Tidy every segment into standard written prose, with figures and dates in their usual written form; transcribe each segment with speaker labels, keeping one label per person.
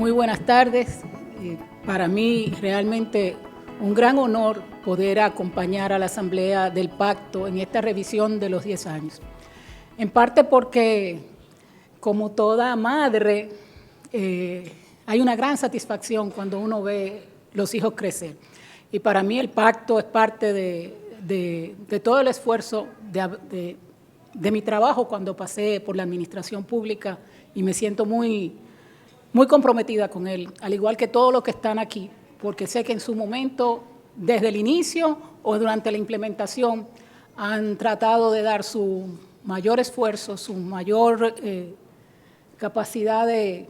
Speaker 1: Muy buenas tardes. Para mí realmente un gran honor poder acompañar a la Asamblea del Pacto en esta revisión de los 10 años. En parte porque, como toda madre, hay una gran satisfacción cuando uno ve los hijos crecer. Y para mí el pacto es parte de todo el esfuerzo de mi trabajo cuando pasé por la administración pública y me siento muy comprometida con él, al igual que todos los que están aquí, porque sé que en su momento, desde el inicio o durante la implementación, han tratado de dar su mayor esfuerzo, su mayor capacidad de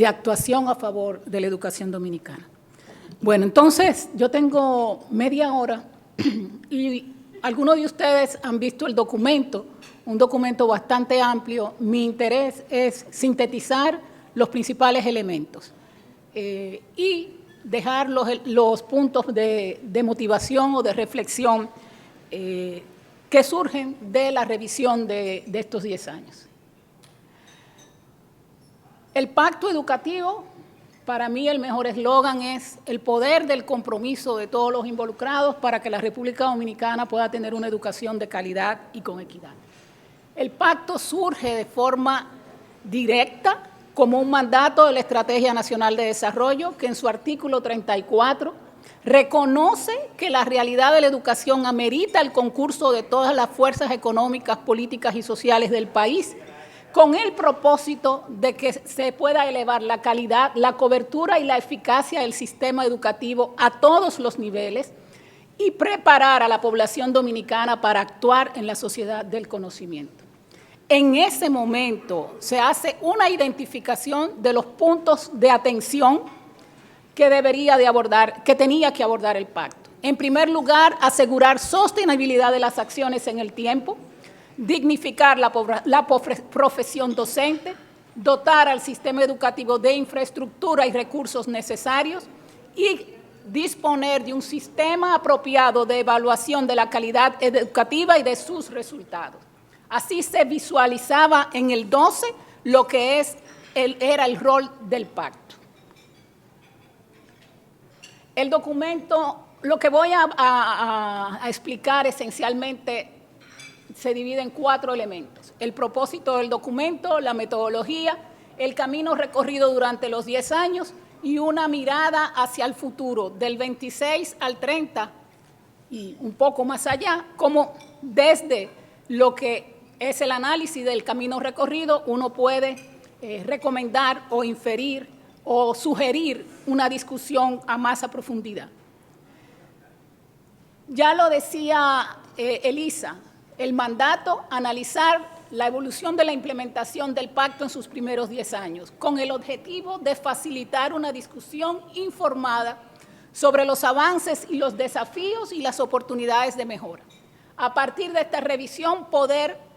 Speaker 1: actuación a favor de la educación dominicana. Bueno, entonces yo tengo media hora y algunos de ustedes han visto el documento, un documento bastante amplio. Mi interés es sintetizar los principales elementos y dejar los puntos de motivación o de reflexión que surgen de la revisión de estos 10 años. El pacto educativo, para mí el mejor eslogan es el poder del compromiso de todos los involucrados para que la República Dominicana pueda tener una educación de calidad y con equidad. El pacto surge de forma directa como un mandato de la Estrategia Nacional de Desarrollo, que en su artículo 34 reconoce que la realidad de la educación amerita el concurso de todas las fuerzas económicas, políticas y sociales del país, con el propósito de que se pueda elevar la calidad, la cobertura y la eficacia del sistema educativo a todos los niveles y preparar a la población dominicana para actuar en la sociedad del conocimiento. En ese momento se hace una identificación de los puntos de atención que tenía que abordar el pacto. En primer lugar, asegurar sostenibilidad de las acciones en el tiempo, dignificar la profesión docente, dotar al sistema educativo de infraestructura y recursos necesarios y disponer de un sistema apropiado de evaluación de la calidad educativa y de sus resultados. Así se visualizaba en el 12 lo que era el rol del pacto. El documento, lo que voy a explicar esencialmente, se divide en 4 elementos: el propósito del documento, la metodología, el camino recorrido durante los 10 años y una mirada hacia el futuro, del 26 al 30 y un poco más allá, como desde lo que es el análisis del camino recorrido uno puede recomendar o inferir o sugerir una discusión a más profundidad. Ya lo decía Elisa, el mandato, analizar la evolución de la implementación del pacto en sus primeros 10 años, con el objetivo de facilitar una discusión informada sobre los avances y los desafíos y las oportunidades de mejora. A partir de esta revisión, poder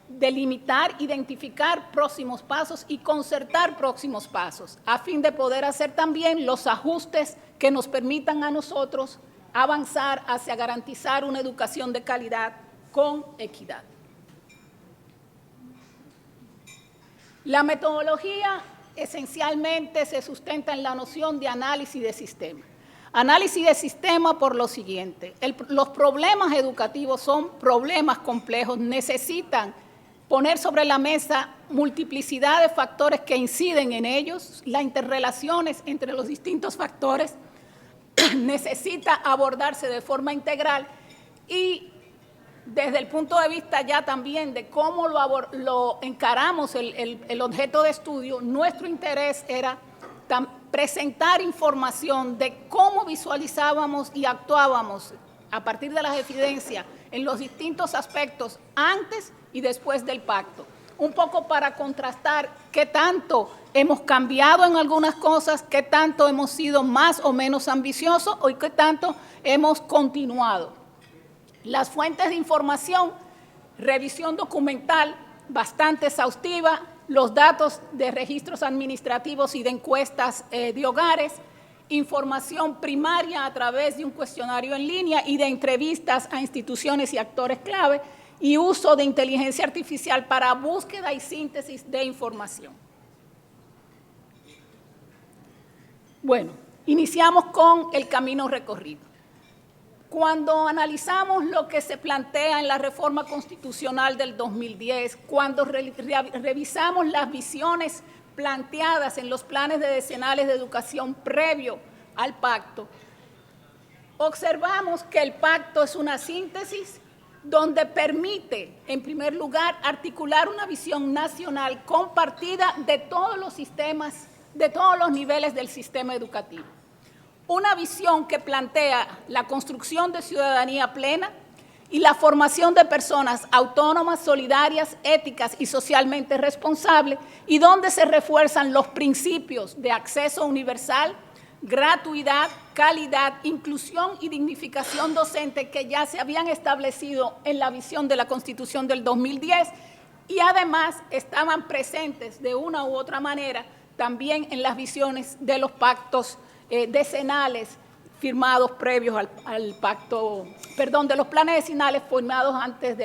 Speaker 1: delimitar, identificar próximos pasos y concertar próximos pasos, a fin de poder hacer también los ajustes que nos permitan a nosotros avanzar hacia garantizar una educación de calidad con equidad. La metodología esencialmente se sustenta en la noción de análisis de sistema. Análisis de sistema por lo siguiente: los problemas educativos son problemas complejos, necesitan poner sobre la mesa multiplicidad de factores que inciden en ellos, las interrelaciones entre los distintos factores necesita abordarse de forma integral y desde el punto de vista ya también de cómo lo encaramos el objeto de estudio, nuestro interés era presentar información de cómo visualizábamos y actuábamos a partir de las evidencias en los distintos aspectos antes y después del pacto, un poco para contrastar qué tanto hemos cambiado en algunas cosas, qué tanto hemos sido más o menos ambiciosos y qué tanto hemos continuado. Las fuentes de información, revisión documental bastante exhaustiva, los datos de registros administrativos y de encuestas de hogares, información primaria a través de un cuestionario en línea y de entrevistas a instituciones y actores clave, y uso de inteligencia artificial para búsqueda y síntesis de información. Bueno, iniciamos con el camino recorrido. Cuando analizamos lo que se plantea en la reforma constitucional del 2010, cuando revisamos las visiones planteadas en los planes decenales de educación previo al pacto, observamos que el pacto es una síntesis donde permite, en primer lugar, articular una visión nacional compartida de todos los sistemas, de todos los niveles del sistema educativo. Una visión que plantea la construcción de ciudadanía plena y la formación de personas autónomas, solidarias, éticas y socialmente responsables, y donde se refuerzan los principios de acceso universal, gratuidad, calidad, inclusión y dignificación docente que ya se habían establecido en la visión de la Constitución del 2010 y además estaban presentes de una u otra manera también en las visiones de los pactos decenales firmados previos al pacto, perdón, de los planes decenales firmados antes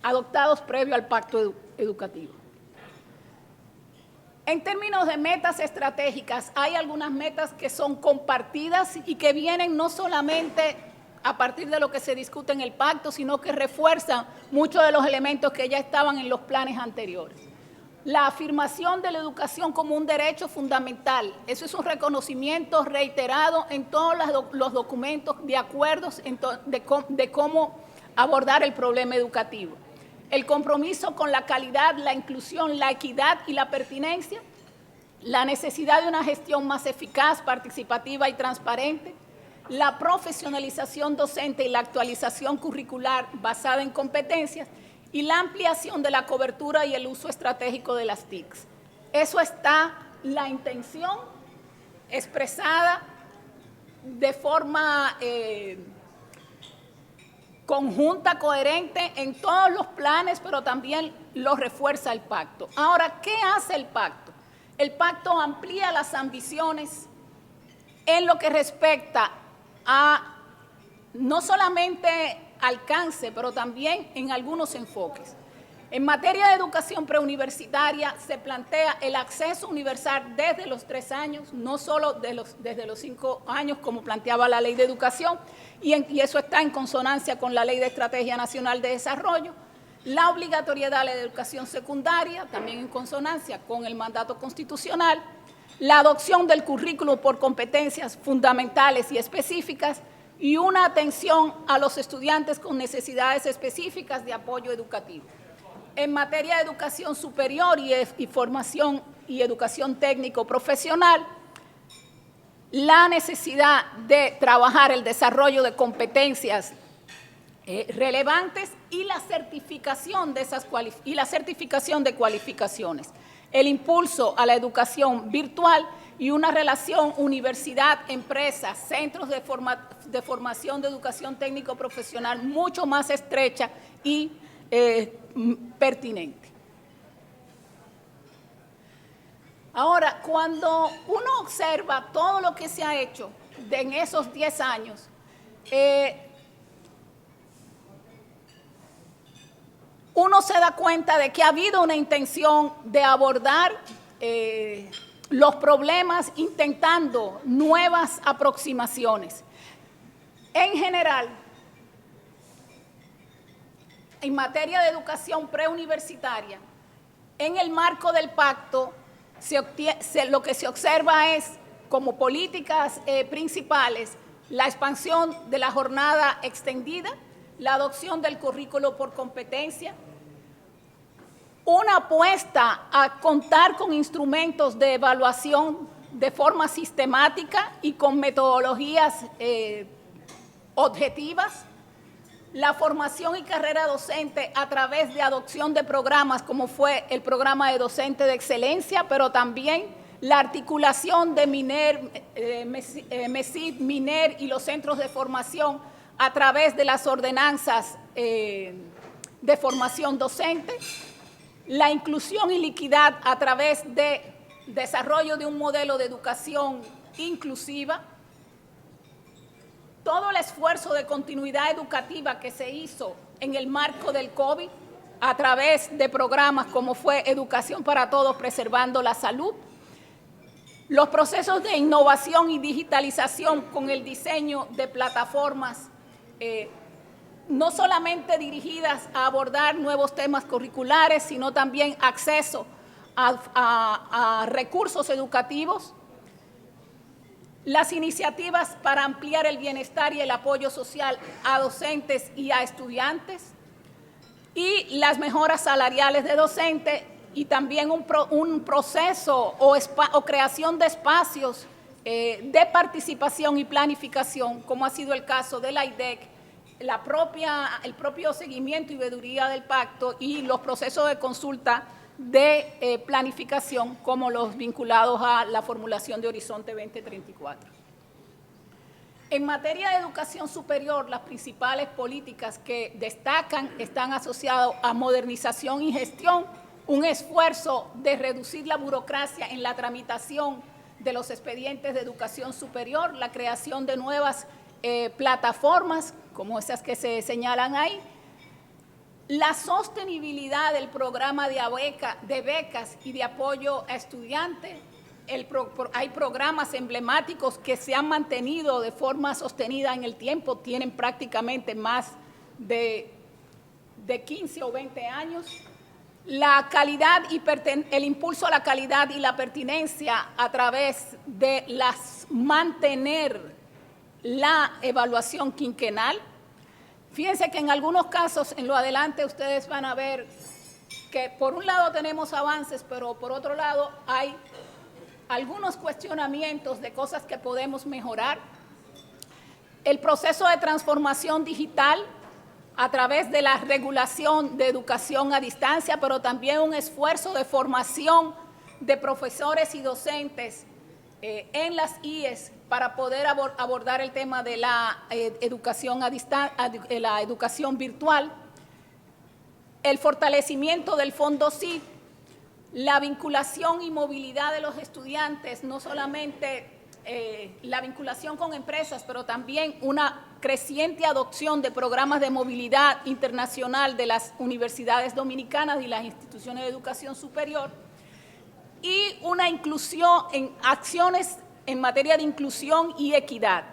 Speaker 1: adoptados previo al pacto educativo. En términos de metas estratégicas, hay algunas metas que son compartidas y que vienen no solamente a partir de lo que se discute en el pacto, sino que refuerzan muchos de los elementos que ya estaban en los planes anteriores. La afirmación de la educación como un derecho fundamental, eso es un reconocimiento reiterado en todos los documentos de acuerdos de cómo abordar el problema educativo. El compromiso con la calidad, la inclusión, la equidad y la pertinencia, la necesidad de una gestión más eficaz, participativa y transparente, la profesionalización docente y la actualización curricular basada en competencias, y la ampliación de la cobertura y el uso estratégico de las TICs. Eso está la intención expresada de forma conjunta, coherente en todos los planes, pero también lo refuerza el pacto. Ahora, ¿qué hace el pacto? El pacto amplía las ambiciones en lo que respecta a no solamente alcance, pero también en algunos enfoques. En materia de educación preuniversitaria se plantea el acceso universal desde los 3 años, no solo desde los 5 años como planteaba la Ley de Educación, y eso está en consonancia con la Ley de Estrategia Nacional de Desarrollo. La obligatoriedad de la educación secundaria, también en consonancia con el mandato constitucional. La adopción del currículo por competencias fundamentales y específicas, y una atención a los estudiantes con necesidades específicas de apoyo educativo. En materia de educación superior y formación y educación técnico-profesional, la necesidad de trabajar el desarrollo de competencias relevantes y la certificación de cualificaciones, el impulso a la educación virtual y una relación universidad-empresa, centros de formación de educación técnico-profesional mucho más estrecha y pertinente. Ahora, cuando uno observa todo lo que se ha hecho en esos 10 años, uno se da cuenta de que ha habido una intención de abordar los problemas intentando nuevas aproximaciones. En general, en materia de educación preuniversitaria, en el marco del pacto, lo que se observa es, como políticas principales, la expansión de la jornada extendida, la adopción del currículo por competencia, una apuesta a contar con instrumentos de evaluación de forma sistemática y con metodologías objetivas, la formación y carrera docente a través de adopción de programas como fue el programa de docente de excelencia, pero también la articulación de MESID, MINER y los centros de formación a través de las ordenanzas de formación docente, la inclusión y liquidad a través de desarrollo de un modelo de educación inclusiva, todo el esfuerzo de continuidad educativa que se hizo en el marco del COVID a través de programas como fue Educación para Todos, preservando la salud, Los procesos de innovación y digitalización con el diseño de plataformas no solamente dirigidas a abordar nuevos temas curriculares, sino también acceso a recursos educativos, las iniciativas para ampliar el bienestar y el apoyo social a docentes y a estudiantes, y las mejoras salariales de docentes, y también un proceso o creación de espacios de participación y planificación, como ha sido el caso de la IDEC, el propio seguimiento y veeduría del pacto y los procesos de consulta de planificación, como los vinculados a la formulación de Horizonte 2034. En materia de educación superior, las principales políticas que destacan están asociadas a modernización y gestión, un esfuerzo de reducir la burocracia en la tramitación de los expedientes de educación superior, la creación de nuevas plataformas, como esas que se señalan ahí, la sostenibilidad del programa de becas y de apoyo a estudiantes. Hay programas emblemáticos que se han mantenido de forma sostenida en el tiempo, tienen prácticamente más de 15 o 20 años. La calidad y el impulso a la calidad y la pertinencia a través de mantener la evaluación quinquenal. Fíjense que en algunos casos, en lo adelante, ustedes van a ver que por un lado tenemos avances, pero por otro lado hay algunos cuestionamientos de cosas que podemos mejorar. El proceso de transformación digital a través de la regulación de educación a distancia, pero también un esfuerzo de formación de profesores y docentes en las IES para poder abordar el tema de la educación a distancia, la educación virtual, el fortalecimiento del Fondo CID, la vinculación y movilidad de los estudiantes, no solamente la vinculación con empresas, pero también una creciente adopción de programas de movilidad internacional de las universidades dominicanas y las instituciones de educación superior, y una inclusión en acciones en materia de inclusión y equidad,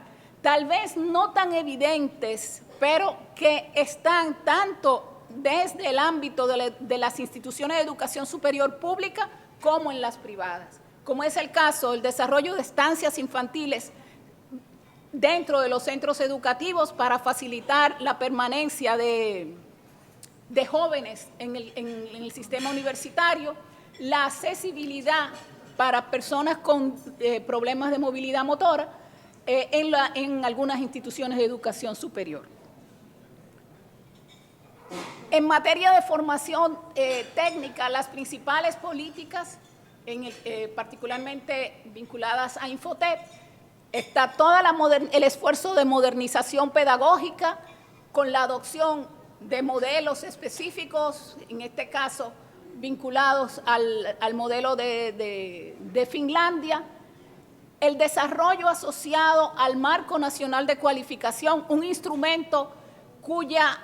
Speaker 1: tal vez no tan evidentes, pero que están tanto desde el ámbito de las instituciones de educación superior pública como en las privadas, como es el caso del desarrollo de estancias infantiles dentro de los centros educativos para facilitar la permanencia de jóvenes en el sistema universitario, la accesibilidad para personas con problemas de movilidad motora en algunas instituciones de educación superior. En materia de formación técnica, las principales políticas, particularmente vinculadas a Infotep, está todo el esfuerzo de modernización pedagógica con la adopción de modelos específicos, en este caso vinculados al modelo de Finlandia, el desarrollo asociado al Marco Nacional de Cualificación, un instrumento cuya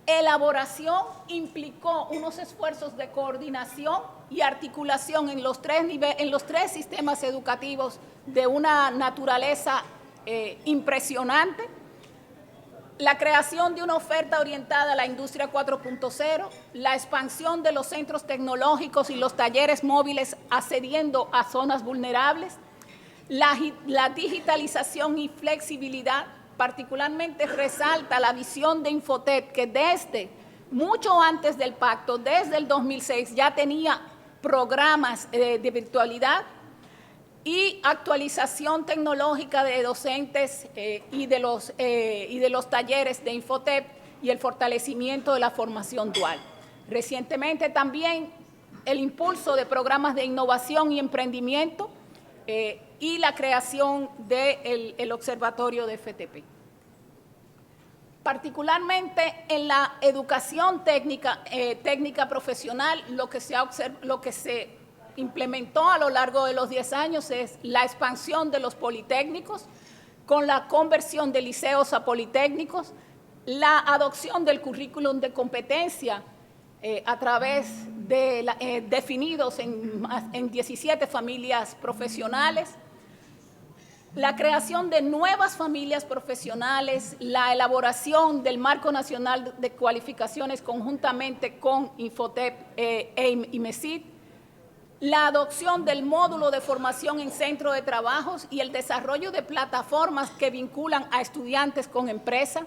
Speaker 1: elaboración implicó unos esfuerzos de coordinación y articulación en los tres sistemas educativos de una naturaleza impresionante, la creación de una oferta orientada a la industria 4.0, la expansión de los centros tecnológicos y los talleres móviles accediendo a zonas vulnerables, la digitalización y flexibilidad. Particularmente resalta la visión de Infotep, que desde mucho antes del pacto, desde el 2006, ya tenía programas de virtualidad y actualización tecnológica de docentes y de los talleres de Infotep y el fortalecimiento de la formación dual. Recientemente también el impulso de programas de innovación y emprendimiento y la creación del Observatorio de FTP. Particularmente en la educación técnica profesional, lo que se implementó a lo largo de los 10 años es la expansión de los politécnicos, con la conversión de liceos a politécnicos, la adopción del currículum de competencia a través definidos en 17 familias profesionales, la creación de nuevas familias profesionales, la elaboración del Marco Nacional de Cualificaciones conjuntamente con Infotep, EIM y MESID, la adopción del módulo de formación en centro de trabajos y el desarrollo de plataformas que vinculan a estudiantes con empresas,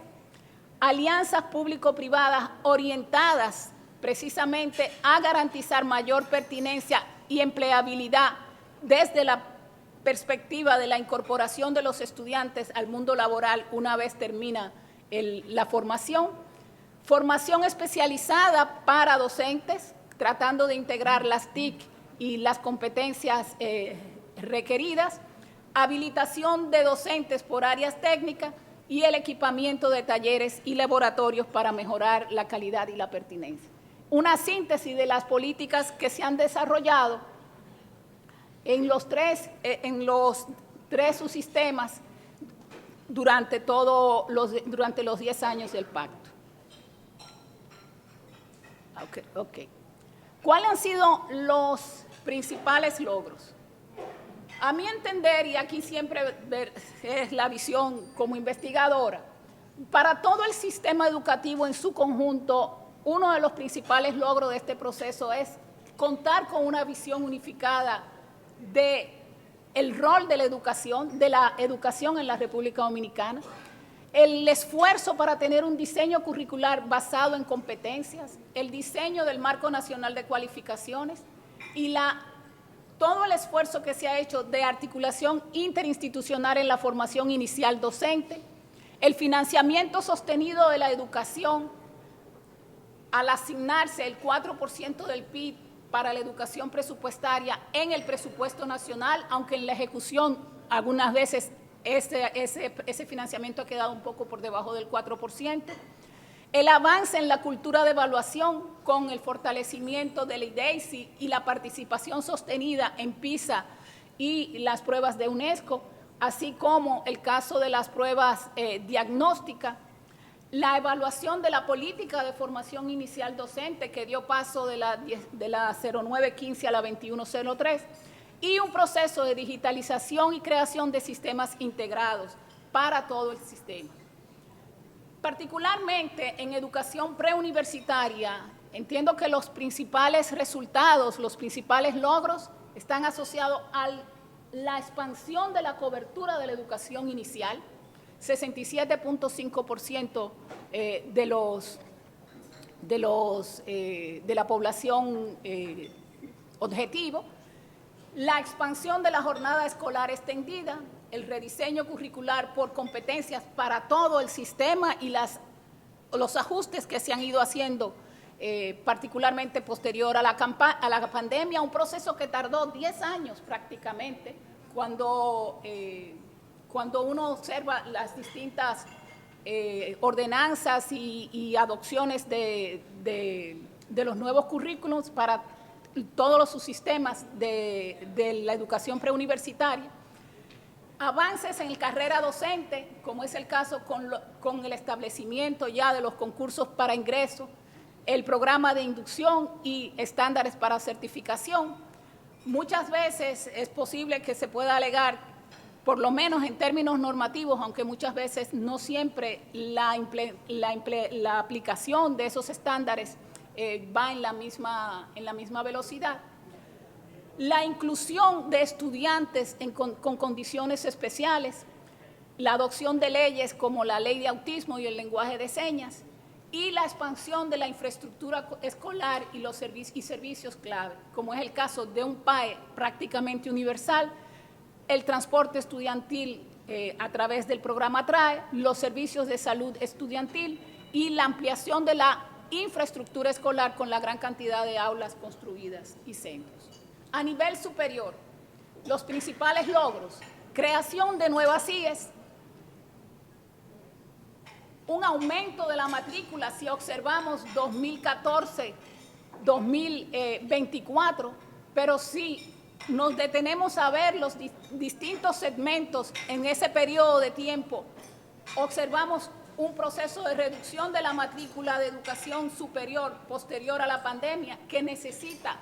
Speaker 1: alianzas público-privadas orientadas precisamente a garantizar mayor pertinencia y empleabilidad desde la perspectiva de la incorporación de los estudiantes al mundo laboral una vez termina la formación, formación especializada para docentes, tratando de integrar las TIC y las competencias requeridas, habilitación de docentes por áreas técnicas y el equipamiento de talleres y laboratorios para mejorar la calidad y la pertinencia. Una síntesis de las políticas que se han desarrollado en los tres subsistemas durante los 10 años del pacto. Okay. ¿Cuáles han sido los principales logros? A mi entender, y aquí siempre es la visión como investigadora, para todo el sistema educativo en su conjunto, uno de los principales logros de este proceso es contar con una visión unificada del rol de la educación en la República Dominicana, el esfuerzo para tener un diseño curricular basado en competencias, el diseño del Marco Nacional de Cualificaciones y todo el esfuerzo que se ha hecho de articulación interinstitucional en la formación inicial docente, el financiamiento sostenido de la educación al asignarse el 4% del PIB para la educación presupuestaria en el presupuesto nacional, aunque en la ejecución algunas veces ese financiamiento ha quedado un poco por debajo del 4%. El avance en la cultura de evaluación con el fortalecimiento del IDEISI y la participación sostenida en PISA y las pruebas de UNESCO, así como el caso de las pruebas diagnósticas, la evaluación de la política de formación inicial docente que dio paso de la 0915 a la 2103 y un proceso de digitalización y creación de sistemas integrados para todo el sistema. Particularmente en educación preuniversitaria, entiendo que los principales resultados, los principales logros están asociados a la expansión de la cobertura de la educación inicial, 67.5% de la población objetivo, la expansión de la jornada escolar extendida, el rediseño curricular por competencias para todo el sistema y los ajustes que se han ido haciendo, particularmente posterior a la pandemia, un proceso que tardó 10 años prácticamente, cuando uno observa las distintas ordenanzas y adopciones de los nuevos currículos para todos los subsistemas de la educación preuniversitaria, avances en carrera docente, como es el caso con el establecimiento ya de los concursos para ingreso, el programa de inducción y estándares para certificación. Muchas veces es posible que se pueda alegar, por lo menos en términos normativos, aunque muchas veces no siempre la aplicación de esos estándares va en la misma velocidad. La inclusión de estudiantes con condiciones especiales, la adopción de leyes como la ley de autismo y el lenguaje de señas, y la expansión de la infraestructura escolar y los servicios clave, como es el caso de un PAE prácticamente universal, el transporte estudiantil a través del programa TRAE, los servicios de salud estudiantil y la ampliación de la infraestructura escolar con la gran cantidad de aulas construidas y centros. A nivel superior, los principales logros: creación de nuevas IES, un aumento de la matrícula si observamos 2014-2024, pero si nos detenemos a ver los distintos segmentos en ese periodo de tiempo, observamos un proceso de reducción de la matrícula de educación superior posterior a la pandemia que necesita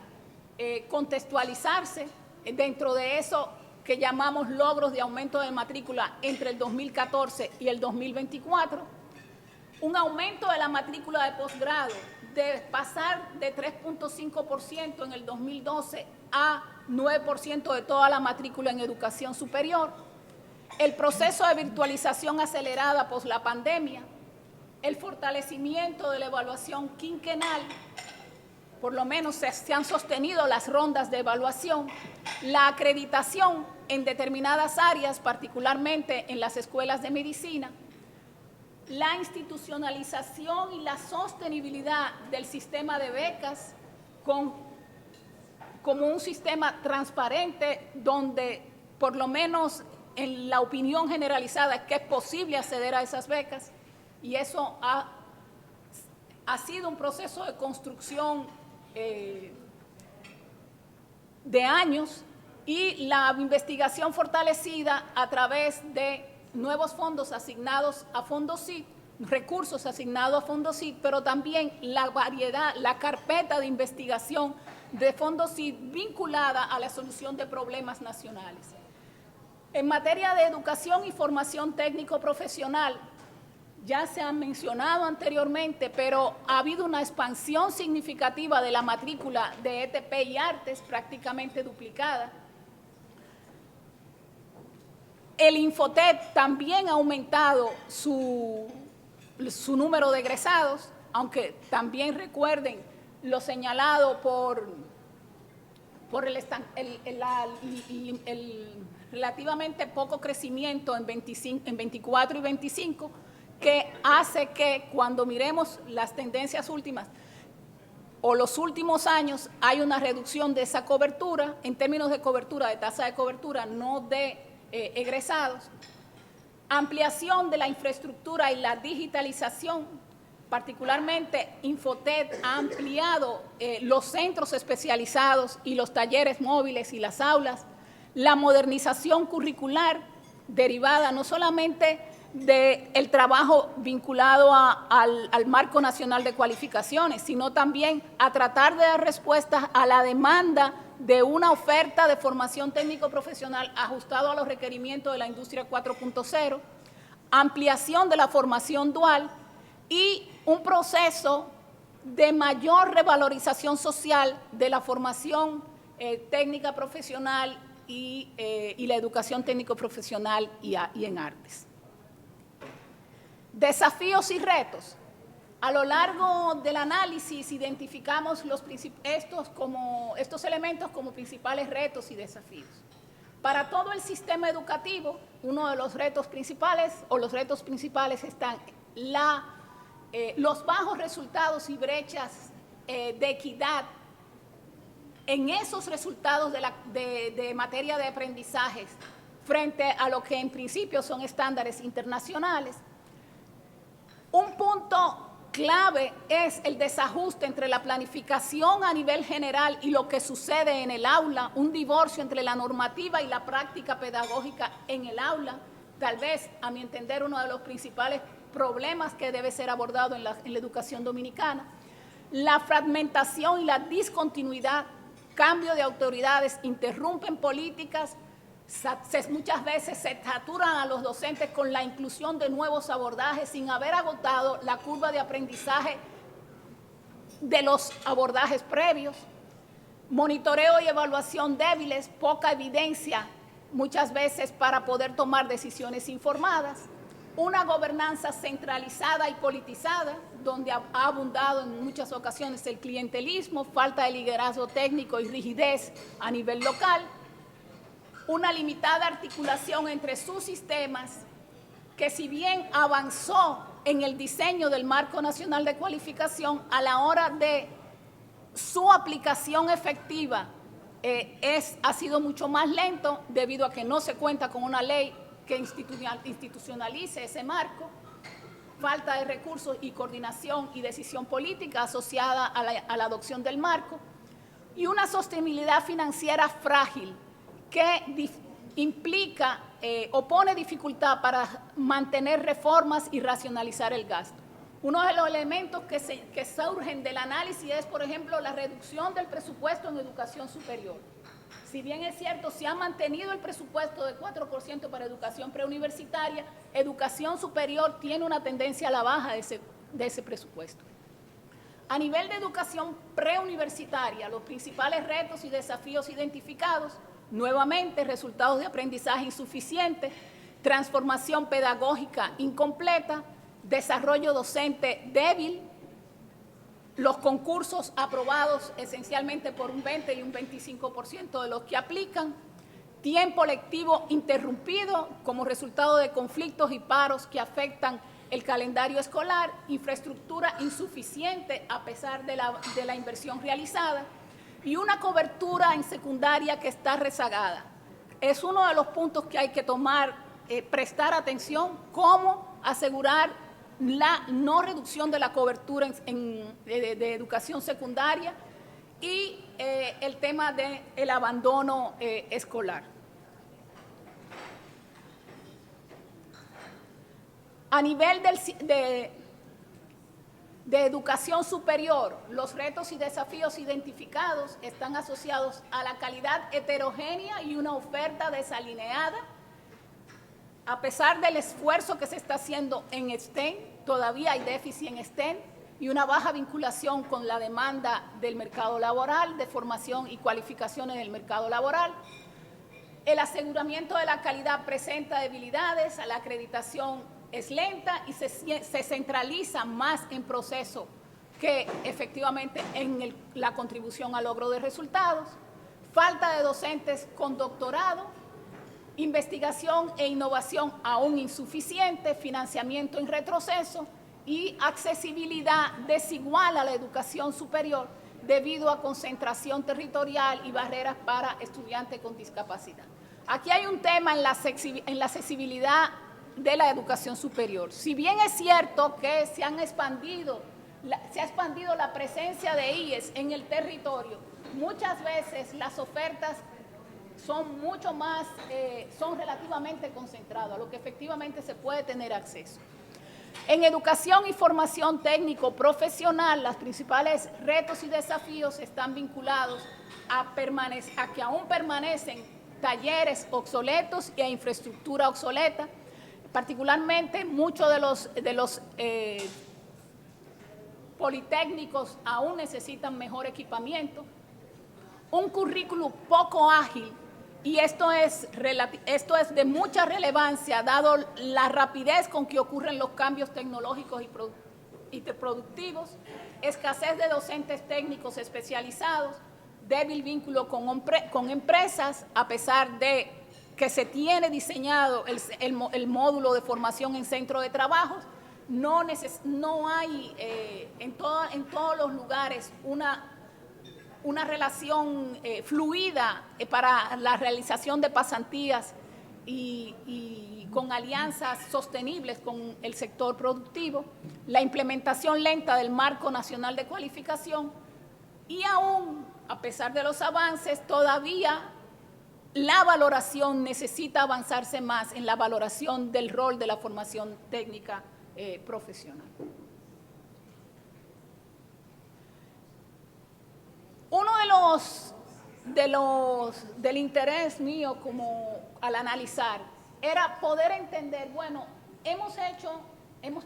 Speaker 1: contextualizarse dentro de eso que llamamos logros de aumento de matrícula entre el 2014 y el 2024, un aumento de la matrícula de posgrado de pasar de 3.5% en el 2012 a 9% de toda la matrícula en educación superior, el proceso de virtualización acelerada pos la pandemia, el fortalecimiento de la evaluación quinquenal, por lo menos se han sostenido las rondas de evaluación, la acreditación en determinadas áreas, particularmente en las escuelas de medicina, la institucionalización y la sostenibilidad del sistema de becas como un sistema transparente donde, por lo menos en la opinión generalizada, es que es posible acceder a esas becas, y eso ha sido un proceso de construcción de años, y la investigación fortalecida a través de nuevos fondos asignados a Fondosit, recursos asignados a Fondosit, pero también la variedad, la carpeta de investigación de Fondosit vinculada a la solución de problemas nacionales. En materia de educación y formación técnico-profesional, ya se han mencionado anteriormente, pero ha habido una expansión significativa de la matrícula de ETP y Artes, prácticamente duplicada. El Infotet también ha aumentado su número de egresados, aunque también recuerden lo señalado por el relativamente poco crecimiento en 24 y 25, que hace que cuando miremos las tendencias últimas o los últimos años hay una reducción de esa cobertura, en términos de cobertura, de tasa de cobertura, no de egresados. Ampliación de la infraestructura y la digitalización, particularmente Infotet ha ampliado los centros especializados y los talleres móviles y las aulas, la modernización curricular derivada no solamente del trabajo vinculado al Marco Nacional de Cualificaciones, sino también a tratar de dar respuestas a la demanda de una oferta de formación técnico-profesional ajustado a los requerimientos de la industria 4.0, ampliación de la formación dual y un proceso de mayor revalorización social de la formación técnica profesional y la educación técnico-profesional y en artes. Desafíos y retos. A lo largo del análisis identificamos estos elementos como principales retos y desafíos. Para todo el sistema educativo, uno de los retos principales están los bajos resultados y brechas de equidad en esos resultados de materia de aprendizajes frente a lo que en principio son estándares internacionales. Un punto clave es el desajuste entre la planificación a nivel general y lo que sucede en el aula, un divorcio entre la normativa y la práctica pedagógica en el aula, tal vez, a mi entender, uno de los principales problemas que debe ser abordado en la educación dominicana. La fragmentación y la discontinuidad, cambio de autoridades, interrumpen políticas, muchas veces se saturan a los docentes con la inclusión de nuevos abordajes sin haber agotado la curva de aprendizaje de los abordajes previos. Monitoreo y evaluación débiles, poca evidencia muchas veces para poder tomar decisiones informadas. Una gobernanza centralizada y politizada, donde ha abundado en muchas ocasiones el clientelismo, falta de liderazgo técnico y rigidez a nivel local. Una limitada articulación entre sus sistemas, que si bien avanzó en el diseño del Marco Nacional de Cualificación, a la hora de su aplicación efectiva ha sido mucho más lento debido a que no se cuenta con una ley que institucionalice ese marco, falta de recursos y coordinación y decisión política asociada a la adopción del marco, y una sostenibilidad financiera frágil que implica opone dificultad para mantener reformas y racionalizar el gasto. Uno de los elementos que surgen del análisis es, por ejemplo, la reducción del presupuesto en educación superior. Si bien es cierto, se ha mantenido el presupuesto de 4% para educación preuniversitaria, educación superior tiene una tendencia a la baja de ese presupuesto. A nivel de educación preuniversitaria, los principales retos y desafíos identificados, nuevamente, resultados de aprendizaje insuficientes, transformación pedagógica incompleta, desarrollo docente débil, los concursos aprobados esencialmente por un 20 y un 25% de los que aplican, tiempo lectivo interrumpido como resultado de conflictos y paros que afectan el calendario escolar, infraestructura insuficiente a pesar de la inversión realizada y una cobertura en secundaria que está rezagada. Es uno de los puntos que hay que tomar, prestar atención, cómo asegurar la no reducción de la cobertura de educación secundaria y el tema del abandono escolar. A nivel de educación superior, los retos y desafíos identificados están asociados a la calidad heterogénea y una oferta desalineada. A pesar del esfuerzo que se está haciendo en STEM, todavía hay déficit en STEM y una baja vinculación con la demanda del mercado laboral, de formación y cualificaciones del mercado laboral. El aseguramiento de la calidad presenta debilidades, la acreditación es lenta y se centraliza más en proceso que efectivamente en la contribución al logro de resultados. Falta de docentes con doctorado, investigación e innovación aún insuficiente, financiamiento en retroceso y accesibilidad desigual a la educación superior debido a concentración territorial y barreras para estudiantes con discapacidad. Aquí hay un tema en la accesibilidad de la educación superior. Si bien es cierto que se ha expandido la presencia de IES en el territorio, muchas veces las ofertas son mucho más, son relativamente concentradas a lo que efectivamente se puede tener acceso. En educación y formación técnico-profesional, los principales retos y desafíos están vinculados a que aún permanecen talleres obsoletos y a infraestructura obsoleta. Particularmente, muchos de los politécnicos aún necesitan mejor equipamiento, un currículum poco ágil, y esto es de mucha relevancia dado la rapidez con que ocurren los cambios tecnológicos y productivos, escasez de docentes técnicos especializados, débil vínculo con empresas, a pesar de que se tiene diseñado el módulo de formación en centro de trabajos, no hay en todos los lugares una relación fluida para la realización de pasantías y con alianzas sostenibles con el sector productivo, la implementación lenta del Marco Nacional de Cualificación y aún, a pesar de los avances, todavía la valoración necesita avanzarse más en la valoración del rol de la formación técnica profesional. Uno del interés mío como al analizar era poder entender, bueno, hemos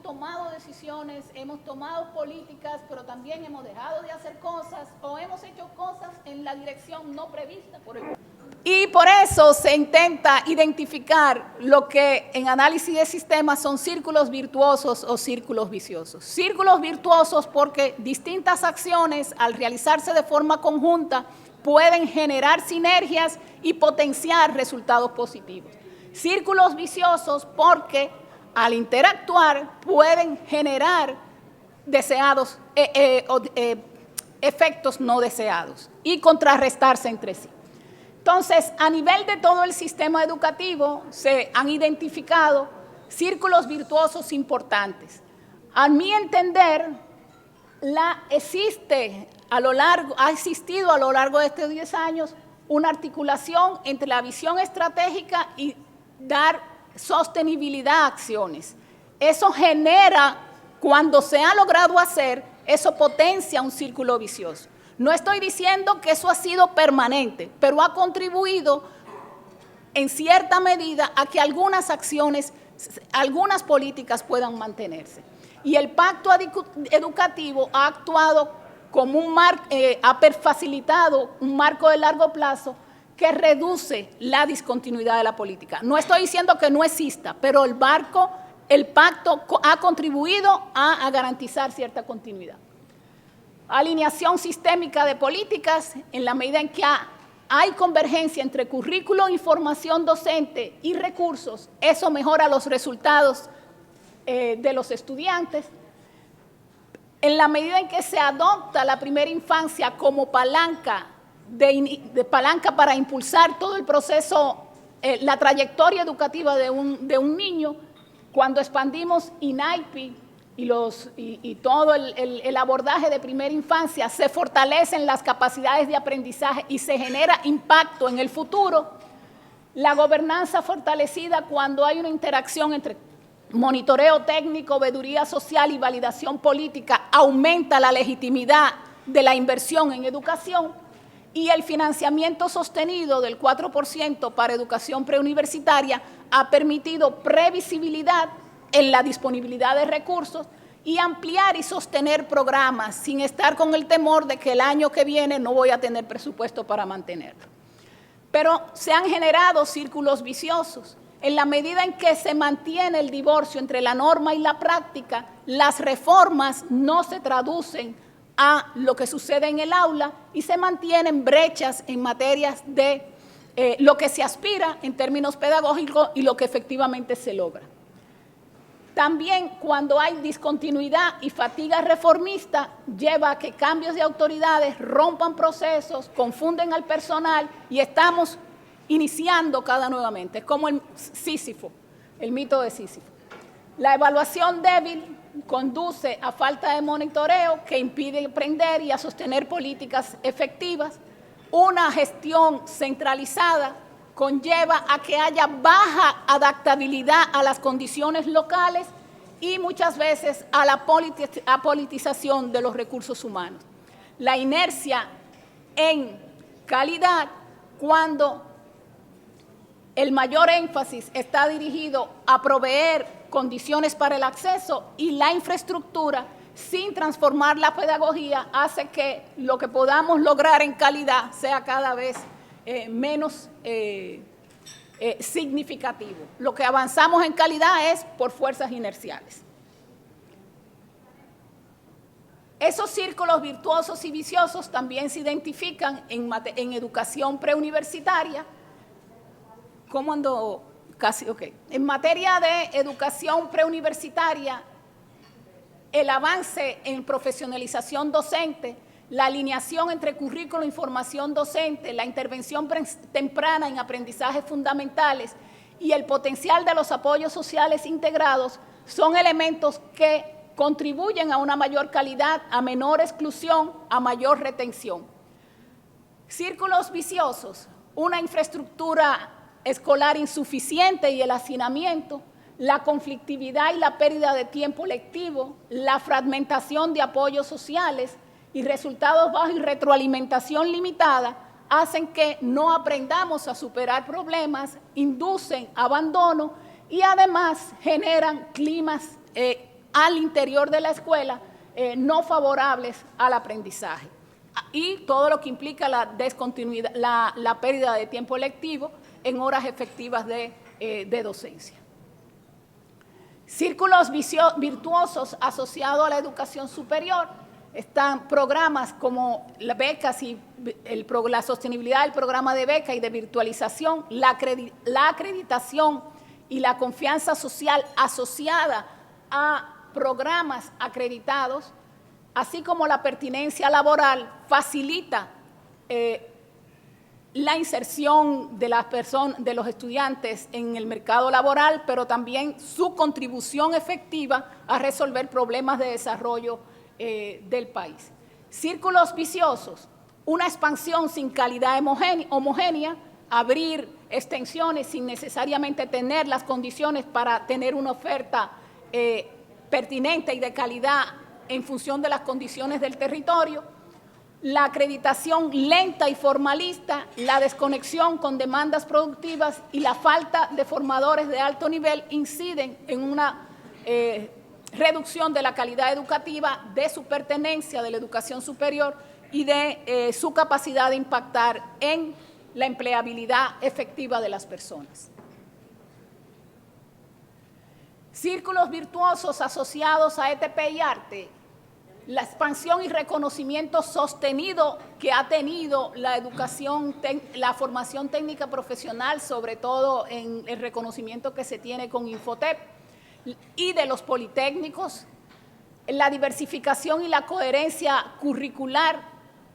Speaker 1: tomado decisiones, hemos tomado políticas, pero también hemos dejado de hacer cosas o hemos hecho cosas en la dirección no prevista por el... Y por eso se intenta identificar lo que en análisis de sistemas son círculos virtuosos o círculos viciosos. Círculos virtuosos porque distintas acciones al realizarse de forma conjunta pueden generar sinergias y potenciar resultados positivos. Círculos viciosos porque al interactuar pueden generar efectos no deseados y contrarrestarse entre sí. Entonces, a nivel de todo el sistema educativo, se han identificado círculos virtuosos importantes. A mi entender, ha existido a lo largo de estos 10 años una articulación entre la visión estratégica y dar sostenibilidad a acciones. Eso genera, cuando se ha logrado hacer, eso potencia un círculo vicioso. No estoy diciendo que eso ha sido permanente, pero ha contribuido en cierta medida a que algunas acciones, algunas políticas puedan mantenerse. Y el pacto educativo ha actuado como ha facilitado un marco de largo plazo que reduce la discontinuidad de la política. No estoy diciendo que no exista, pero el pacto ha contribuido a garantizar cierta continuidad. Alineación sistémica de políticas, en la medida en que hay convergencia entre currículo, información docente y recursos, eso mejora los resultados de los estudiantes. En la medida en que se adopta la primera infancia como palanca para impulsar todo el proceso, la trayectoria educativa de un niño, cuando expandimos INAIPI y todo el abordaje de primera infancia, se fortalecen las capacidades de aprendizaje y se genera impacto en el futuro. La gobernanza fortalecida cuando hay una interacción entre monitoreo técnico, veeduría social y validación política, aumenta la legitimidad de la inversión en educación, y el financiamiento sostenido del 4% para educación preuniversitaria ha permitido previsibilidad en la disponibilidad de recursos y ampliar y sostener programas sin estar con el temor de que el año que viene no voy a tener presupuesto para mantenerlo. Pero se han generado círculos viciosos. En la medida en que se mantiene el divorcio entre la norma y la práctica, las reformas no se traducen a lo que sucede en el aula y se mantienen brechas en materias de lo que se aspira en términos pedagógicos y lo que efectivamente se logra. También cuando hay discontinuidad y fatiga reformista, lleva a que cambios de autoridades rompan procesos, confunden al personal y estamos iniciando cada nuevamente. Es como el Sísifo, el mito de Sísifo. La evaluación débil conduce a falta de monitoreo que impide aprender y a sostener políticas efectivas. Una gestión centralizada conlleva a que haya baja adaptabilidad a las condiciones locales y muchas veces a la politización de los recursos humanos. La inercia en calidad, cuando el mayor énfasis está dirigido a proveer condiciones para el acceso y la infraestructura, sin transformar la pedagogía, hace que lo que podamos lograr en calidad sea cada vez menos significativo. Lo que avanzamos en calidad es por fuerzas inerciales. Esos círculos virtuosos y viciosos también se identifican en educación preuniversitaria. ¿Cómo ando? Casi, ok. En materia de educación preuniversitaria, el avance en profesionalización docente, la alineación entre currículo e información docente, la intervención temprana en aprendizajes fundamentales y el potencial de los apoyos sociales integrados son elementos que contribuyen a una mayor calidad, a menor exclusión, a mayor retención. Círculos viciosos, una infraestructura escolar insuficiente y el hacinamiento, la conflictividad y la pérdida de tiempo lectivo, la fragmentación de apoyos sociales y resultados bajos y retroalimentación limitada hacen que no aprendamos a superar problemas, inducen abandono y además generan climas al interior de la escuela no favorables al aprendizaje. Y todo lo que implica la descontinuidad, la pérdida de tiempo lectivo en horas efectivas de docencia. Círculos virtuosos asociados a la educación superior. Están programas como las becas y la sostenibilidad del programa de beca y de virtualización, la acreditación y la confianza social asociada a programas acreditados, así como la pertinencia laboral, facilita la inserción de de los estudiantes en el mercado laboral, pero también su contribución efectiva a resolver problemas de desarrollo del país. Círculos viciosos, una expansión sin calidad homogénea, abrir extensiones sin necesariamente tener las condiciones para tener una oferta pertinente y de calidad en función de las condiciones del territorio, la acreditación lenta y formalista, la desconexión con demandas productivas y la falta de formadores de alto nivel inciden en una reducción de la calidad educativa, de su pertenencia de la educación superior y de su capacidad de impactar en la empleabilidad efectiva de las personas. Círculos virtuosos asociados a ETP y arte. La expansión y reconocimiento sostenido que ha tenido la educación, la formación técnica profesional, sobre todo en el reconocimiento que se tiene con Infotep y de los politécnicos, la diversificación y la coherencia curricular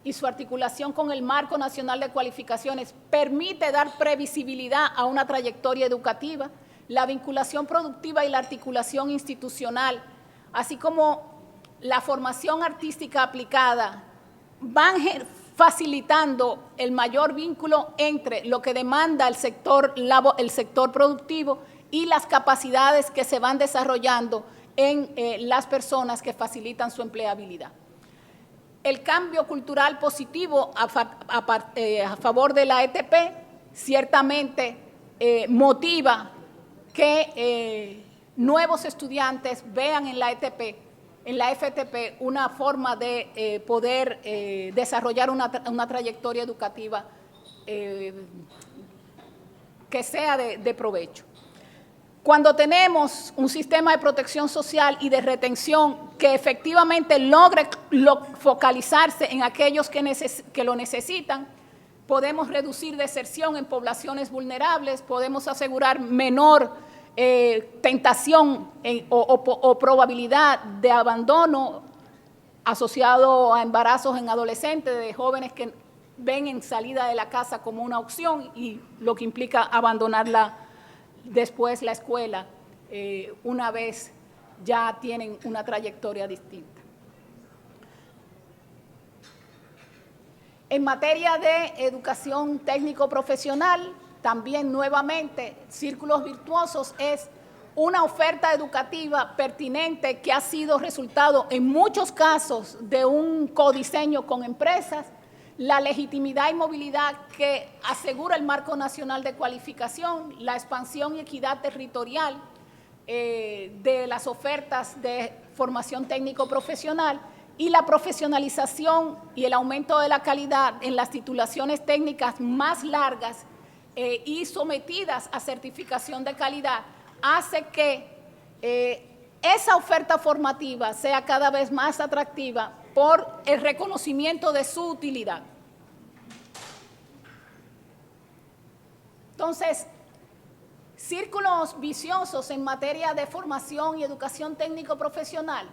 Speaker 1: y su articulación con el Marco Nacional de Cualificaciones permite dar previsibilidad a una trayectoria educativa, la vinculación productiva y la articulación institucional, así como la formación artística aplicada, van facilitando el mayor vínculo entre lo que demanda el sector productivo y las capacidades que se van desarrollando en las personas que facilitan su empleabilidad. El cambio cultural positivo a favor de la ETP ciertamente motiva que nuevos estudiantes vean en la ETP, en la FTP, una forma de poder desarrollar una trayectoria educativa que sea de provecho. Cuando tenemos un sistema de protección social y de retención que efectivamente logre focalizarse en aquellos que lo necesitan, podemos reducir deserción en poblaciones vulnerables, podemos asegurar menor tentación o probabilidad de abandono asociado a embarazos en adolescentes, de jóvenes que ven en salida de la casa como una opción y lo que implica abandonarla después la escuela, una vez ya tienen una trayectoria distinta. En materia de educación técnico-profesional, también nuevamente, Círculos Virtuosos es una oferta educativa pertinente que ha sido resultado en muchos casos de un codiseño con empresas, la legitimidad y movilidad que asegura el Marco Nacional de Cualificación, la expansión y equidad territorial de las ofertas de formación técnico-profesional y la profesionalización y el aumento de la calidad en las titulaciones técnicas más largas y sometidas a certificación de calidad, hace que esa oferta formativa sea cada vez más atractiva por el reconocimiento de su utilidad. Entonces, círculos viciosos en materia de formación y educación técnico-profesional,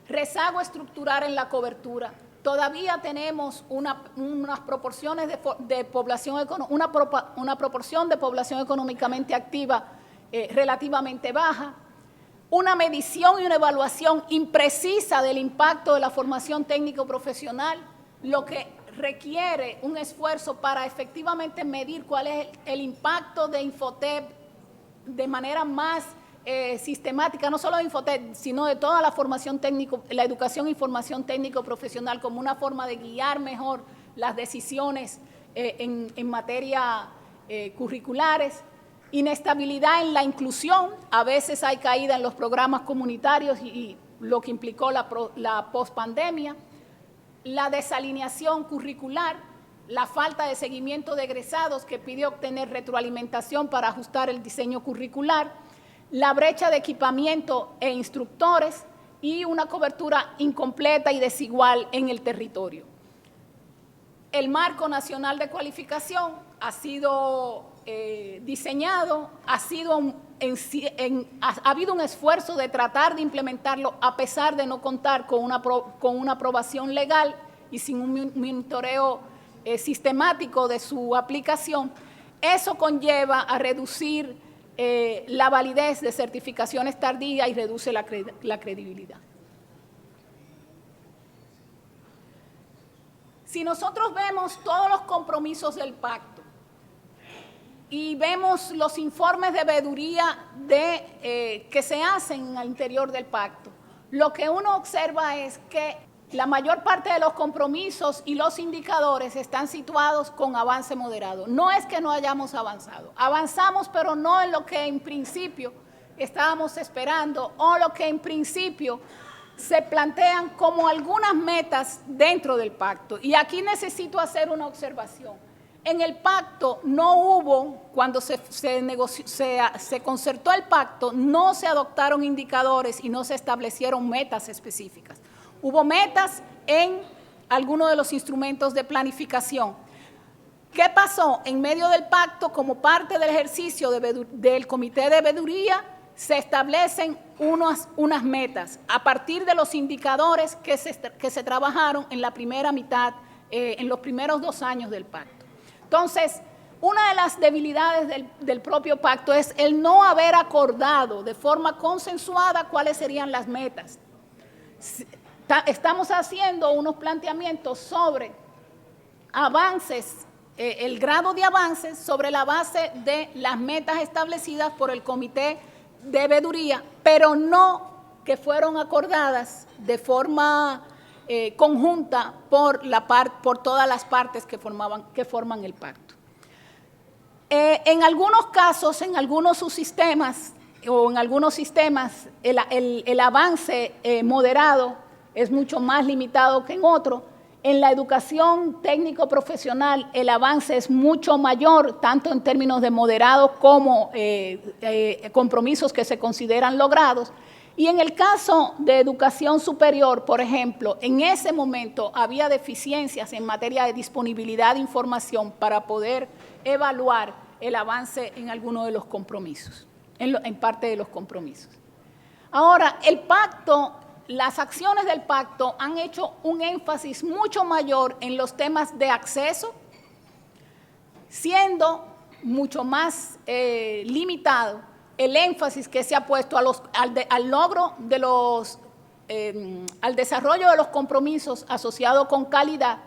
Speaker 1: rezago estructural en la cobertura. Todavía tenemos unas proporciones de población, una proporción de población económicamente activa relativamente baja, una medición y una evaluación imprecisa del impacto de la formación técnico-profesional, lo que requiere un esfuerzo para efectivamente medir cuál es el impacto de Infotep de manera más sistemática, no solo de Infotep, sino de toda la formación técnico, la educación y formación técnico-profesional como una forma de guiar mejor las decisiones en materia curriculares. Inestabilidad en la inclusión, a veces hay caída en los programas comunitarios y lo que implicó la pospandemia, la desalineación curricular, la falta de seguimiento de egresados que pide obtener retroalimentación para ajustar el diseño curricular, la brecha de equipamiento e instructores y una cobertura incompleta y desigual en el territorio. El Marco Nacional de Cualificación ha sido diseñado, ha habido un esfuerzo de tratar de implementarlo a pesar de no contar con una aprobación legal y sin un monitoreo sistemático de su aplicación. Eso conlleva a reducir la validez de certificaciones tardías y reduce la credibilidad. Si nosotros vemos todos los compromisos del pacto y vemos los informes de veeduría que se hacen al interior del pacto, lo que uno observa es que la mayor parte de los compromisos y los indicadores están situados con avance moderado. No es que no hayamos avanzado, avanzamos, pero no en lo que en principio estábamos esperando o lo que en principio se plantean como algunas metas dentro del pacto. Y aquí necesito hacer una observación. En el pacto no hubo, cuando se concertó el pacto, no se adoptaron indicadores y no se establecieron metas específicas. Hubo metas en algunos de los instrumentos de planificación. ¿Qué pasó? En medio del pacto, como parte del ejercicio del Comité de Veeduría, se establecen unas metas a partir de los indicadores que se trabajaron en la primera mitad, en los primeros 2 años del pacto. Entonces, una de las debilidades del propio pacto es el no haber acordado de forma consensuada cuáles serían las metas. Estamos haciendo unos planteamientos sobre avances, el grado de avances sobre la base de las metas establecidas por el Comité de Veeduría, pero no que fueron acordadas de forma conjunta por todas las partes que forman el pacto. En algunos casos, en algunos subsistemas o en algunos sistemas, el avance moderado es mucho más limitado que en otro. En la educación técnico-profesional el avance es mucho mayor, tanto en términos de moderado como compromisos que se consideran logrados. Y en el caso de educación superior, por ejemplo, en ese momento había deficiencias en materia de disponibilidad de información para poder evaluar el avance en algunos de los compromisos, en parte de los compromisos. Ahora, el pacto, las acciones del pacto han hecho un énfasis mucho mayor en los temas de acceso, siendo mucho más limitado el énfasis que se ha puesto al logro de al desarrollo de los compromisos asociados con calidad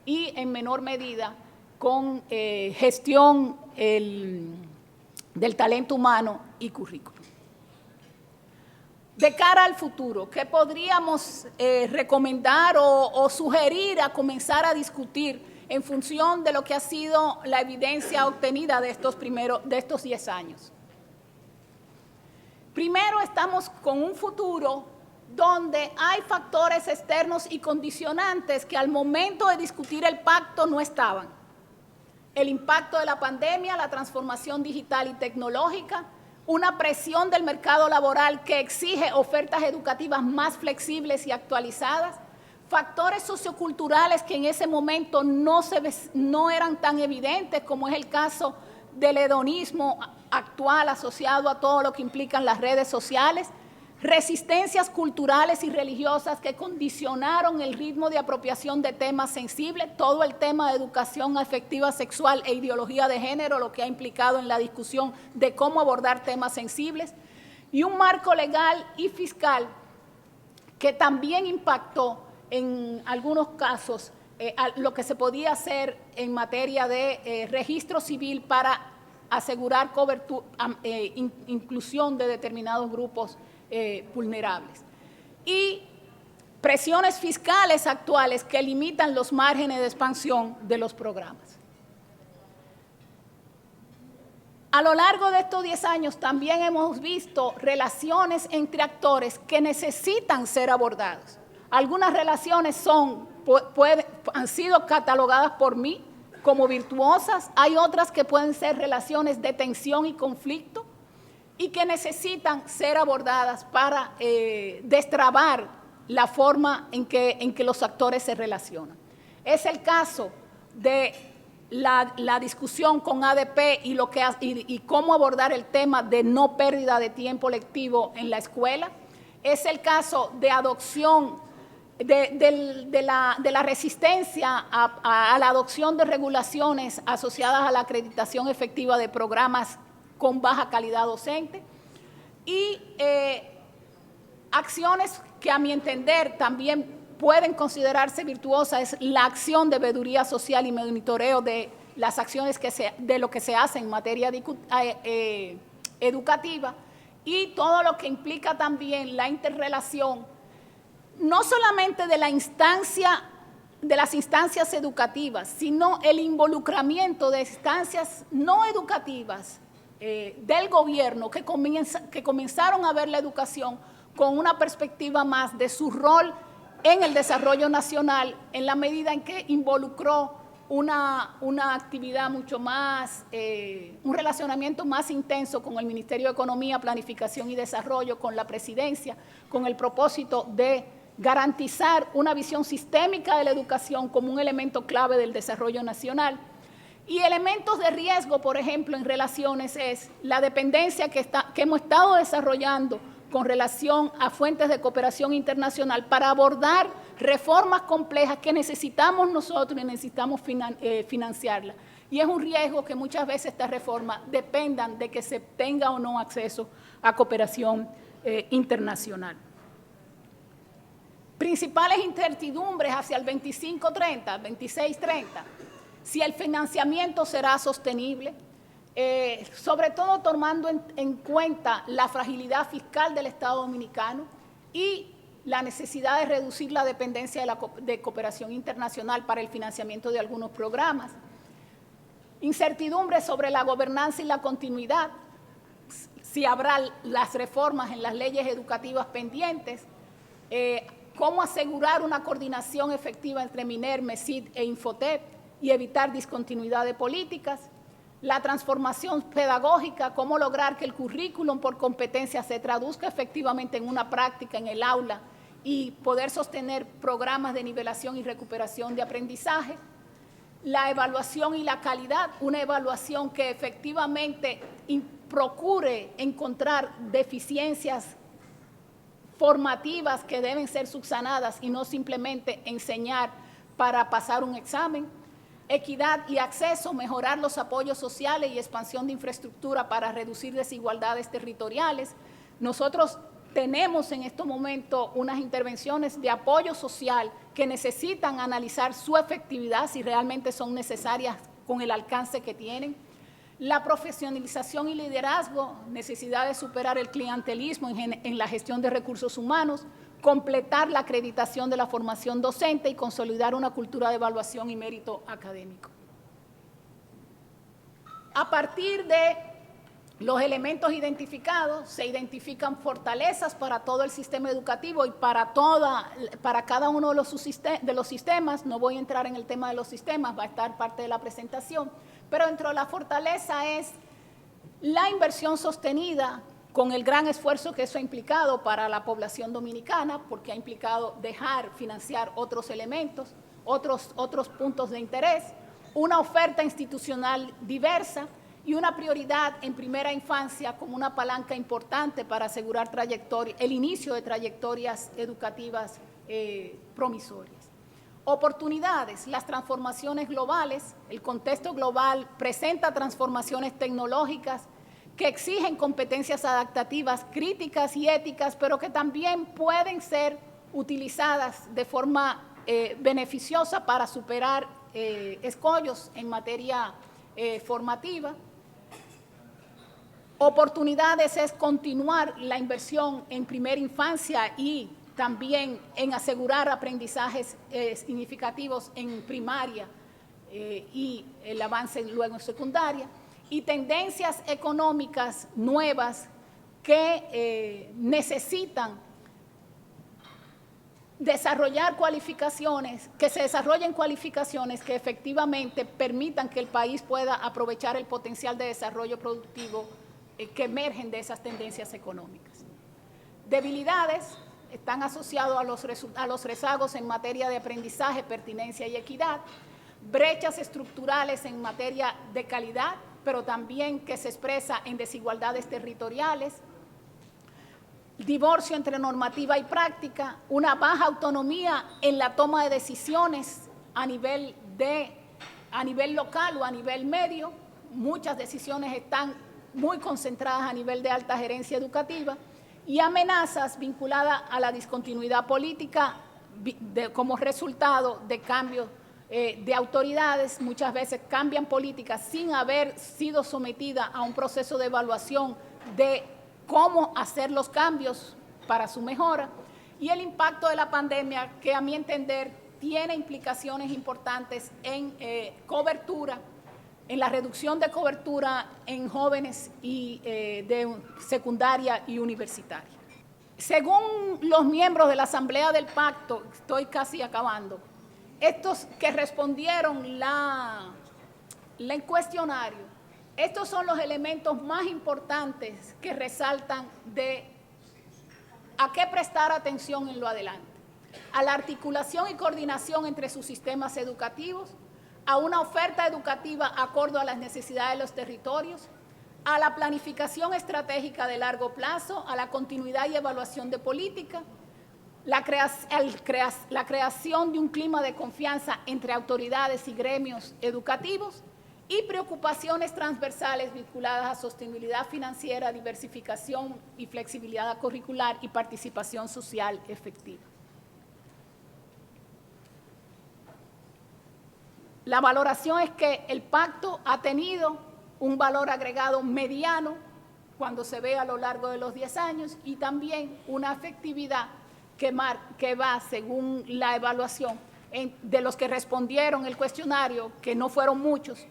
Speaker 1: y en menor medida con gestión del talento humano y currículo. De cara al futuro, ¿qué podríamos recomendar o sugerir a comenzar a discutir en función de lo que ha sido la evidencia obtenida de estos 10 años? Primero, estamos con un futuro donde hay factores externos y condicionantes que al momento de discutir el pacto no estaban. El impacto de la pandemia, la transformación digital y tecnológica, una presión del mercado laboral que exige ofertas educativas más flexibles y actualizadas, factores socioculturales que en ese momento no eran tan evidentes, como es el caso del hedonismo actual asociado a todo lo que implican las redes sociales, resistencias culturales y religiosas que condicionaron el ritmo de apropiación de temas sensibles, todo el tema de educación afectiva sexual e ideología de género, lo que ha implicado en la discusión de cómo abordar temas sensibles, y un marco legal y fiscal que también impactó en algunos casos lo que se podía hacer en materia de registro civil para asegurar inclusión de determinados grupos vulnerables. Y presiones fiscales actuales que limitan los márgenes de expansión de los programas. A lo largo de estos 10 años también hemos visto relaciones entre actores que necesitan ser abordados. Algunas relaciones han sido catalogadas por mí como virtuosas, hay otras que pueden ser relaciones de tensión y conflicto y que necesitan ser abordadas para destrabar la forma en que los actores se relacionan. Es el caso de la discusión con ADP y cómo abordar el tema de no pérdida de tiempo lectivo en la escuela. Es el caso de adopción de la resistencia a la adopción de regulaciones asociadas a la acreditación efectiva de programas con baja calidad docente y acciones que a mi entender también pueden considerarse virtuosas es la acción de veeduría social y monitoreo de las acciones de lo que se hace en materia educativa y todo lo que implica también la interrelación, no solamente de las instancias educativas, sino el involucramiento de instancias no educativas del gobierno que comenzaron a ver la educación con una perspectiva más de su rol en el desarrollo nacional, en la medida en que involucró una actividad mucho más, un relacionamiento más intenso con el Ministerio de Economía, Planificación y Desarrollo, con la Presidencia, con el propósito de garantizar una visión sistémica de la educación como un elemento clave del desarrollo nacional. Y elementos de riesgo, por ejemplo, en relaciones es la dependencia que hemos estado desarrollando con relación a fuentes de cooperación internacional para abordar reformas complejas que necesitamos nosotros y necesitamos financiarlas. Y es un riesgo que muchas veces estas reformas dependan de que se tenga o no acceso a cooperación internacional. Principales incertidumbres hacia el 25-30, 26-30, si el financiamiento será sostenible, sobre todo tomando en cuenta la fragilidad fiscal del Estado dominicano y la necesidad de reducir la dependencia de cooperación internacional para el financiamiento de algunos programas. Incertidumbre sobre la gobernanza y la continuidad, si habrá las reformas en las leyes educativas pendientes, cómo asegurar una coordinación efectiva entre MINER, MESID e Infotep y evitar discontinuidad de políticas, la transformación pedagógica, cómo lograr que el currículum por competencia se traduzca efectivamente en una práctica en el aula y poder sostener programas de nivelación y recuperación de aprendizaje, la evaluación y la calidad, una evaluación que efectivamente procure encontrar deficiencias formativas que deben ser subsanadas y no simplemente enseñar para pasar un examen. Equidad y acceso, mejorar los apoyos sociales y expansión de infraestructura para reducir desigualdades territoriales. Nosotros tenemos en este momento unas intervenciones de apoyo social que necesitan analizar su efectividad, si realmente son necesarias con el alcance que tienen. La profesionalización y liderazgo, necesidad de superar el clientelismo en la gestión de recursos humanos, completar la acreditación de la formación docente y consolidar una cultura de evaluación y mérito académico. A partir de los elementos identificados, se identifican fortalezas para todo el sistema educativo y para cada uno de los sistemas. No voy a entrar en el tema de los sistemas, va a estar parte de la presentación, pero dentro de la fortaleza es la inversión sostenida con el gran esfuerzo que eso ha implicado para la población dominicana, porque ha implicado dejar financiar otros elementos, otros puntos de interés, una oferta institucional diversa y una prioridad en primera infancia como una palanca importante para asegurar el inicio de trayectorias educativas promisorias. Oportunidades, las transformaciones globales, el contexto global presenta transformaciones tecnológicas que exigen competencias adaptativas, críticas y éticas, pero que también pueden ser utilizadas de forma beneficiosa para superar escollos en materia formativa. Oportunidades es continuar la inversión en primera infancia y también en asegurar aprendizajes significativos en primaria y el avance luego en secundaria. Y tendencias económicas nuevas que necesitan desarrollar cualificaciones, que se desarrollen cualificaciones que efectivamente permitan que el país pueda aprovechar el potencial de desarrollo productivo que emergen de esas tendencias económicas. Debilidades están asociados a los rezagos en materia de aprendizaje, pertinencia y equidad, brechas estructurales en materia de calidad, pero también que se expresa en desigualdades territoriales, divorcio entre normativa y práctica, una baja autonomía en la toma de decisiones a nivel local o a nivel medio, muchas decisiones están muy concentradas a nivel de alta gerencia educativa, y amenazas vinculadas a la discontinuidad política como resultado de cambios de autoridades, muchas veces cambian políticas sin haber sido sometida a un proceso de evaluación de cómo hacer los cambios para su mejora, y el impacto de la pandemia, que a mi entender tiene implicaciones importantes en cobertura, en la reducción de cobertura en jóvenes y de secundaria y universitaria. Según los miembros de la Asamblea del Pacto, estoy casi acabando, estos que respondieron el cuestionario, estos son los elementos más importantes que resaltan de a qué prestar atención en lo adelante: a la articulación y coordinación entre sus sistemas educativos, a una oferta educativa acorde a las necesidades de los territorios, a la planificación estratégica de largo plazo, a la continuidad y evaluación de política, la creación de un clima de confianza entre autoridades y gremios educativos, y preocupaciones transversales vinculadas a sostenibilidad financiera, diversificación y flexibilidad curricular y participación social efectiva. La valoración es que el pacto ha tenido un valor agregado mediano cuando se ve a lo largo de los 10 años, y también una efectividad que va, según la evaluación de los que respondieron el cuestionario, que no fueron muchos,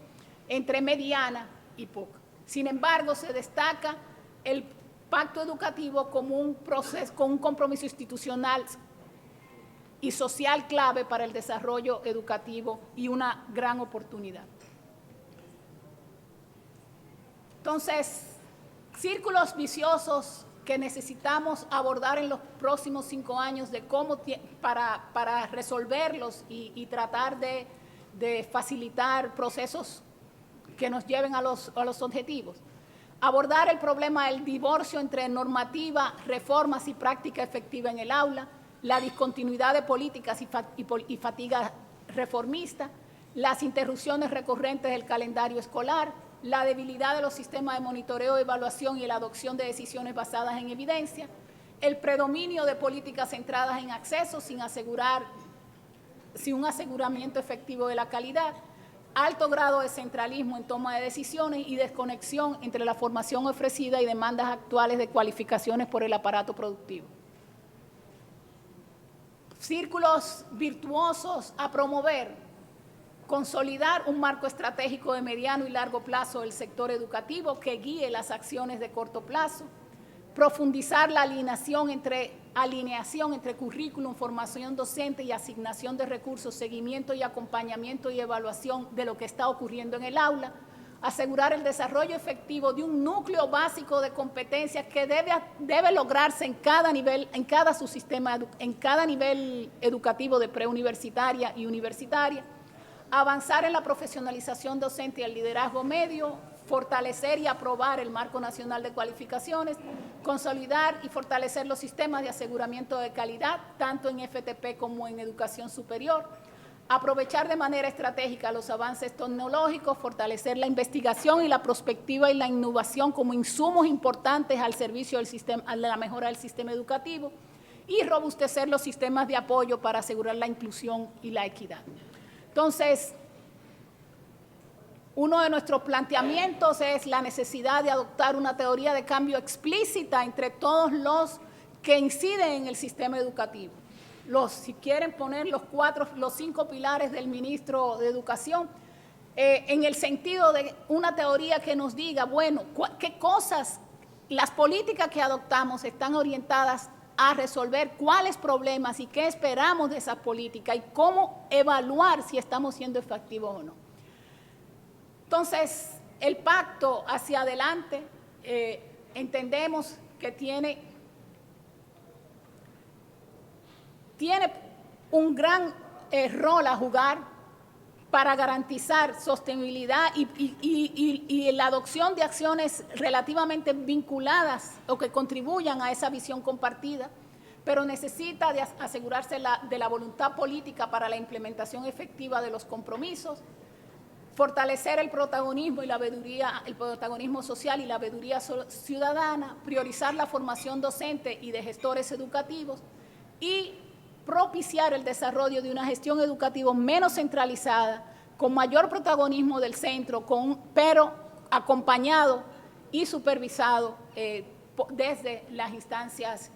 Speaker 1: entre mediana y poca. Sin embargo, se destaca el pacto educativo como un proceso, con un compromiso institucional y social clave para el desarrollo educativo y una gran oportunidad. Entonces, círculos viciosos que necesitamos abordar en los próximos 5 años de cómo para resolverlos y tratar de facilitar procesos que nos lleven a los objetivos. Abordar el problema del divorcio entre normativa, reformas y práctica efectiva en el aula, la discontinuidad de políticas y fatiga reformista, las interrupciones recurrentes del calendario escolar, la debilidad de los sistemas de monitoreo, evaluación y la adopción de decisiones basadas en evidencia, el predominio de políticas centradas en acceso sin un aseguramiento efectivo de la calidad, alto grado de centralismo en toma de decisiones y desconexión entre la formación ofrecida y demandas actuales de cualificaciones por el aparato productivo. Círculos virtuosos a promover: consolidar un marco estratégico de mediano y largo plazo del sector educativo que guíe las acciones de corto plazo, profundizar la alineación entre currículum, formación docente y asignación de recursos, seguimiento y acompañamiento y evaluación de lo que está ocurriendo en el aula, asegurar el desarrollo efectivo de un núcleo básico de competencias que debe lograrse en cada nivel, en cada subsistema, en cada nivel educativo de preuniversitaria y universitaria, avanzar en la profesionalización docente y el liderazgo medio, fortalecer y aprobar el Marco Nacional de Cualificaciones, consolidar y fortalecer los sistemas de aseguramiento de calidad, tanto en FTP como en educación superior, aprovechar de manera estratégica los avances tecnológicos, fortalecer la investigación y la prospectiva y la innovación como insumos importantes al servicio del sistema, de la mejora del sistema educativo, y robustecer los sistemas de apoyo para asegurar la inclusión y la equidad. Entonces, uno de nuestros planteamientos es la necesidad de adoptar una teoría de cambio explícita entre todos los que inciden en el sistema educativo. Si quieren poner los 5 pilares del ministro de Educación, en el sentido de una teoría que nos diga, bueno, qué cosas, las políticas que adoptamos están orientadas a resolver cuáles problemas y qué esperamos de esas políticas y cómo evaluar si estamos siendo efectivos o no. Entonces, el pacto hacia adelante entendemos que tiene un gran rol a jugar para garantizar sostenibilidad y la adopción de acciones relativamente vinculadas o que contribuyan a esa visión compartida, pero necesita de asegurarse de la voluntad política para la implementación efectiva de los compromisos, fortalecer el protagonismo y la veeduría, el protagonismo social y la veeduría ciudadana, priorizar la formación docente y de gestores educativos y propiciar el desarrollo de una gestión educativa menos centralizada, con mayor protagonismo del centro, pero acompañado y supervisado desde las instancias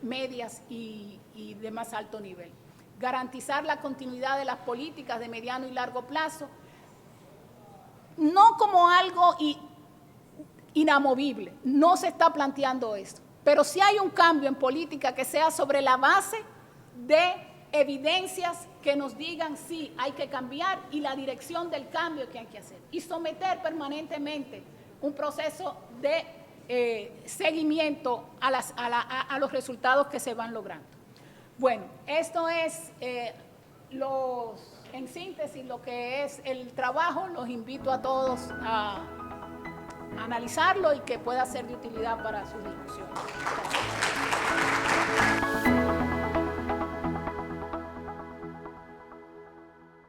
Speaker 1: medias y de más alto nivel. Garantizar la continuidad de las políticas de mediano y largo plazo, no como algo inamovible, no se está planteando esto, pero sí hay un cambio en política que sea sobre la base de evidencias que nos digan sí, hay que cambiar y la dirección del cambio que hay que hacer, y someter permanentemente un proceso de seguimiento a los resultados que se van logrando. Bueno, esto es en síntesis lo que es el trabajo. Los invito a todos a analizarlo y que pueda ser de utilidad para sus discusiones. Gracias.